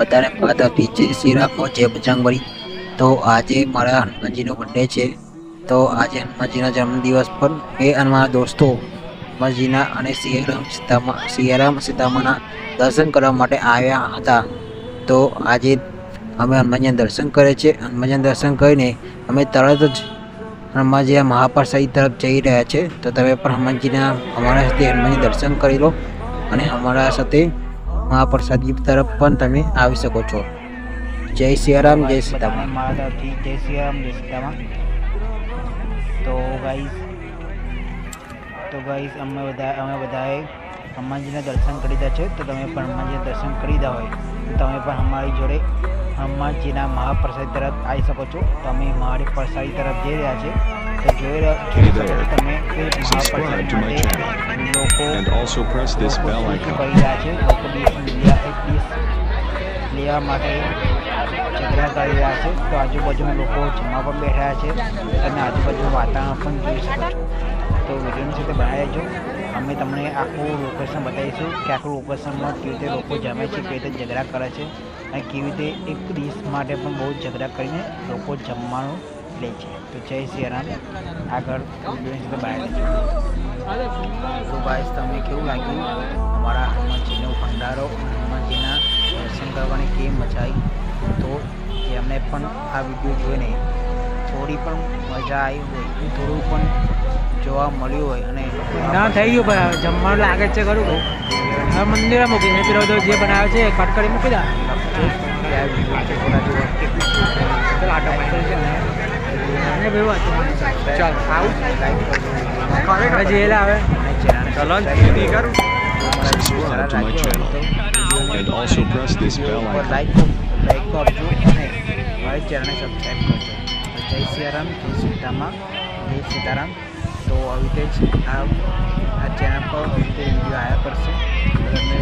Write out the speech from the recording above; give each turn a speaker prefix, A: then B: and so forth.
A: બધાને માતાજી જય શ્રી રામ જય બજરંગબલી। તો આજે મારા હનુમાનજીનો બર્થડે છે। તો આજે હનુમાનજીના જન્મદિવસ પર મેં અને મારા દોસ્તો હનુમાનજીના અને સિયારામ સીતામાના દર્શન કરવા માટે આવ્યા હતા। તો આજે અમે હનુમાનજીના દર્શન કરે છે। હનુમાનજીના દર્શન કરીને અમે તરત જ હનુમાનજીના મહાપ્રસાદ તરફ જઈ રહ્યા છે। તો તમે પણ અમારા સાથે હનુમાનજી દર્શન કરી લો અને અમારા સાથે મહાપ્રસાદી તરફ પણ તમે આવી શકો છો। જય સિયારામ જય સીતારામ।
B: મારા તરફથી જય સિયારામ જય સીતારામ। તો ગાઈસ અમે બધાએ હનુમાનજીના દર્શન કરી દીધા છે। તો તમે પણ હનુમાનજીના દર્શન કરી દીધા હોય તો તમે પણ અમારી જોડે હનુમાનજીના મહાપ્રસાદ તરફ આવી શકો છો। તો અમે મારી પ્રસાદી તરફ જઈ રહ્યા છે। તો જોઈ શકો છો તમે કે મહાપ્રસાદ માટે લોકો કરી રહ્યા છે। લોકો ડીશ લેવા માટે ઝઘડા કરી રહ્યા છે। તો આજુબાજુના લોકો જમવા પણ બેઠા છે। તમે આજુબાજુનું વાતાવરણ પણ જોઈ શકો છો। તો વિડીયોની સાથે બનાવી રહેજો। અમે તમને આખું લોકેશન બતાવીશું કે આખું લોકેશનમાં કેવી રીતે લોકો જમે છે, કેવી રીતે ઝઘડા કરે છે અને કેવી રીતે એક ડીશ માટે પણ બહુ ઝઘડા કરીને લોકો જમવાનું લે છે। તો જય સિયારામ। આગળ વિડીયોની સાથે બનાવી રહેજો। તો ગાઈસ તમને કેવું લાગ્યું અમારા હનુમાનજીનો ભંડારો, હનુમાનજીના દર્શન કરવાની કેવી મજા આવી? તો જેમને પણ આ વિડીયો જોઈને થોડી પણ મજા આવી હોય, થોડું પણ જોવા મળ્યું હોય અને ના થઈ ગયું ભાઈ જમવાનું લાગે છે ખરું હવે મંદિરે મૂકીને પેલો તો જે બનાવે છે કટ કરી મૂકી દે
C: Subscribe to my channel and also press this bell icon.
B: Like આપજો અને મારી ચેનલને સબસ્ક્રાઈબ કરજો। જય સિયારામ જય સીતારામ। તો આવી રીતે જ આ ચેનલ પર આવી રીતે વિડીયો આવ્યા કરશે। તો તમે